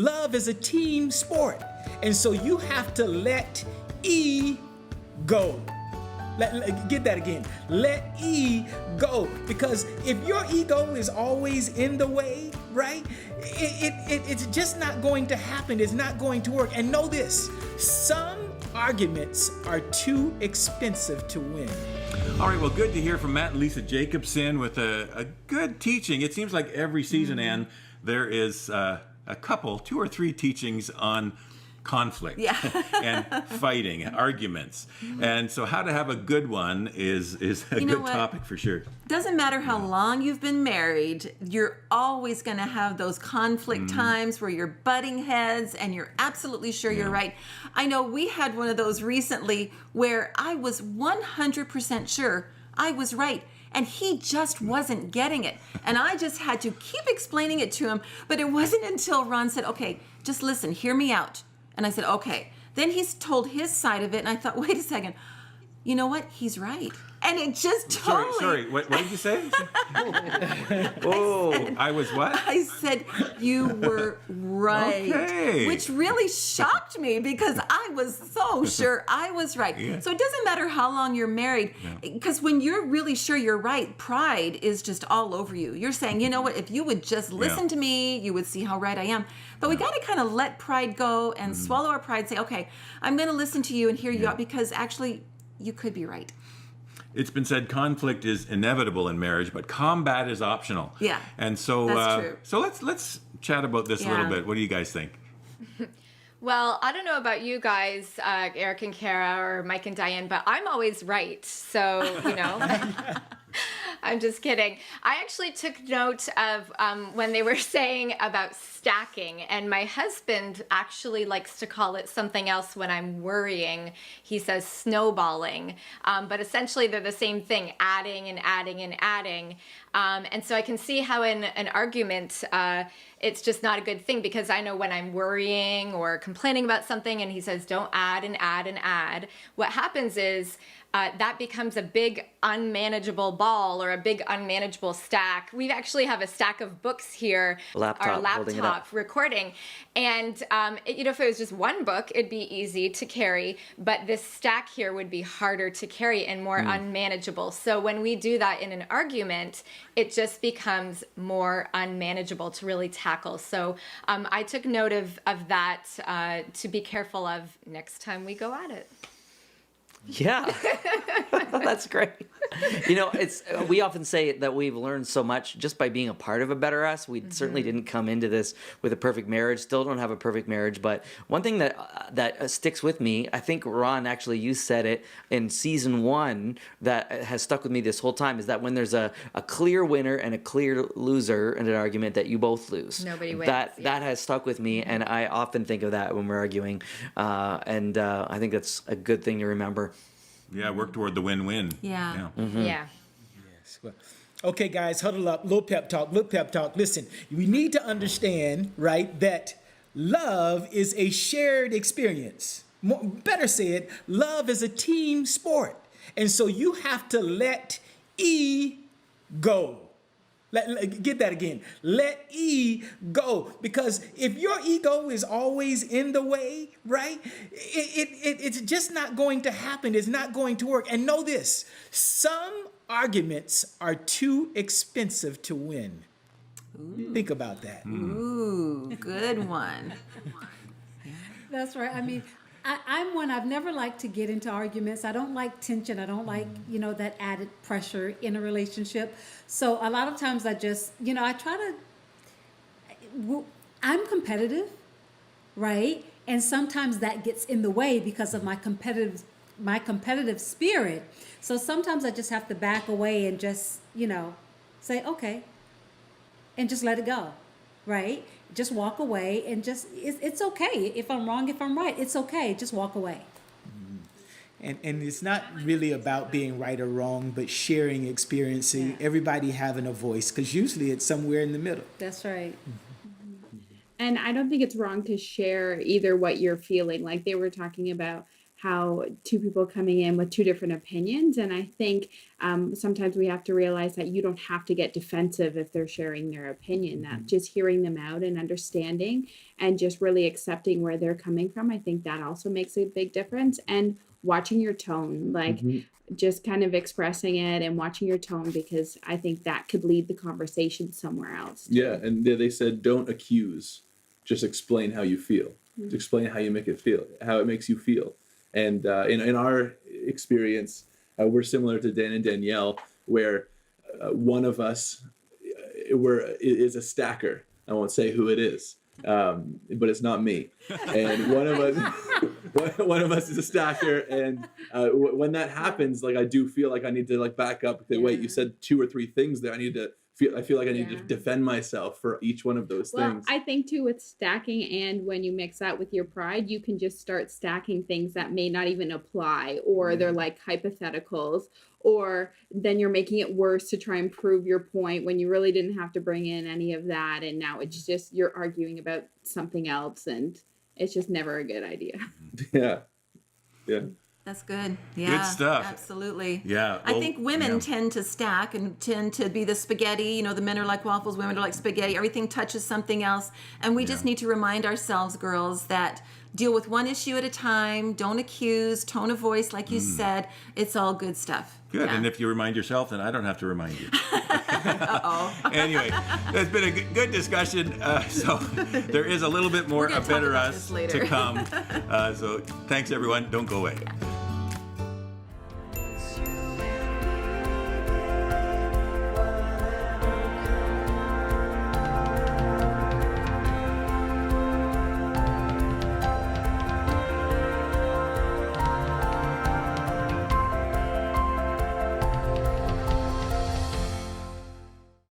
Love is a team sport. And so you have to let E go. Get that again. Let E go. Because if your ego is always in the way, right? It's just not going to happen. It's not going to work. And know this, some arguments are too expensive to win. All right, well, good to hear from Matt and Lisa Jacobson with a good teaching. It seems like every season, Ann, there is a couple, 2 or 3 teachings on conflict and fighting, arguments. And so how to have a good one is a good topic for sure. Doesn't matter how long you've been married, you're always going to have those conflict times where you're butting heads and you're absolutely sure you're right. I know we had one of those recently where I was 100% sure I was right. And he just wasn't getting it. And I just had to keep explaining it to him. But it wasn't until Ron said, okay, just listen, hear me out. And I said, okay. Then he's told his side of it. And I thought, wait a second. You know what? He's right. And it just totally... Sorry, what did you say? I was what? I said, you were right. Okay. Which really shocked me because I was so sure I was right. Yeah. So it doesn't matter how long you're married, because when you're really sure you're right, pride is just all over you. You're saying, you know what, if you would just listen to me, you would see how right I am. But we got to kind of let pride go and swallow our pride, say, okay, I'm going to listen to you and hear you out because actually you could be right. It's been said conflict is inevitable in marriage, but combat is optional. Yeah, and so that's true. So let's chat about this a little bit. What do you guys think? Well, I don't know about you guys, Eric and Kara, or Mike and Diane, but I'm always right. So, you know, I'm just kidding. I actually took note of when they were saying about stacking, and my husband actually likes to call it something else when I'm worrying. He says snowballing, but essentially they're the same thing, adding and adding and adding. And so I can see how in an argument, it's just not a good thing, because I know when I'm worrying or complaining about something and he says, don't add and add and add, what happens is that becomes a big unmanageable ball or a big unmanageable stack. We actually have a stack of books here, our laptop recording. And you know, if it was just one book, it'd be easy to carry, but this stack here would be harder to carry and more unmanageable. So when we do that in an argument, it just becomes more unmanageable to really tackle. So I took note of that to be careful of next time we go at it. Yeah, that's great. You know, we often say that we've learned so much just by being a part of a Better Us. We certainly didn't come into this with a perfect marriage, still don't have a perfect marriage. But one thing that sticks with me, I think, Ron, actually, you said it in season 1 that has stuck with me this whole time, is that when there's a clear winner and a clear loser in an argument, that you both lose. Nobody wins. That has stuck with me, and I often think of that when we're arguing. And I think that's a good thing to remember. Yeah, work toward the win-win. Yeah. Yeah. Yes. Well, okay, guys, huddle up. Little pep talk. Listen, we need to understand, right, that love is a shared experience. Better said, love is a team sport. And so you have to let E go. Get that again. Let E go. Because if your ego is always in the way, right, it's just not going to happen. It's not going to work. And know this, some arguments are too expensive to win. Ooh. Think about that. Ooh, good one. That's right. I mean, I'm one, I've never liked to get into arguments. I don't like tension. I don't like, that added pressure in a relationship. So a lot of times I just, I try to, I'm competitive, right? And sometimes that gets in the way because of my competitive spirit. So sometimes I just have to back away and just, say, okay, and just let it go, right? Just walk away and just, it's okay. If I'm wrong, if I'm right, it's okay. Just walk away. And it's not really about being right or wrong, but sharing experiencing, everybody having a voice, because usually it's somewhere in the middle. That's right. And I don't think it's wrong to share either what you're feeling. Like they were talking about how two people coming in with two different opinions. And I think sometimes we have to realize that you don't have to get defensive if they're sharing their opinion, that just hearing them out and understanding and just really accepting where they're coming from. I think that also makes a big difference. And watching your tone, like just kind of expressing it and watching your tone, because I think that could lead the conversation somewhere else. Yeah, and they said don't accuse, just explain how you feel. Just explain how you make it feel, how it makes you feel. And in our experience, we're similar to Dan and Danielle, where one of us is a stacker. I won't say who it is, but it's not me. And one of us is a stacker. And when that happens, like I do feel like I need to like back up. Okay, wait, you said 2 or 3 things there. I feel like I need to defend myself for each one of those things. I think too with stacking, and when you mix that with your pride, you can just start stacking things that may not even apply, or they're like hypotheticals, or then you're making it worse to try and prove your point when you really didn't have to bring in any of that, and now it's just you're arguing about something else, and it's just never a good idea. Yeah. That's good. Yeah. Good stuff. Absolutely. Yeah. I think women tend to stack and tend to be the spaghetti. You know, the men are like waffles, women are like spaghetti. Everything touches something else. And we just need to remind ourselves, girls, that deal with one issue at a time. Don't accuse, tone of voice, like you said. It's all good stuff. Good. Yeah. And if you remind yourself, then I don't have to remind you. Anyway, it's been a good discussion. So there is a little bit more We're gonna of talk Better about Us this later. to come. So thanks, everyone. Don't go away.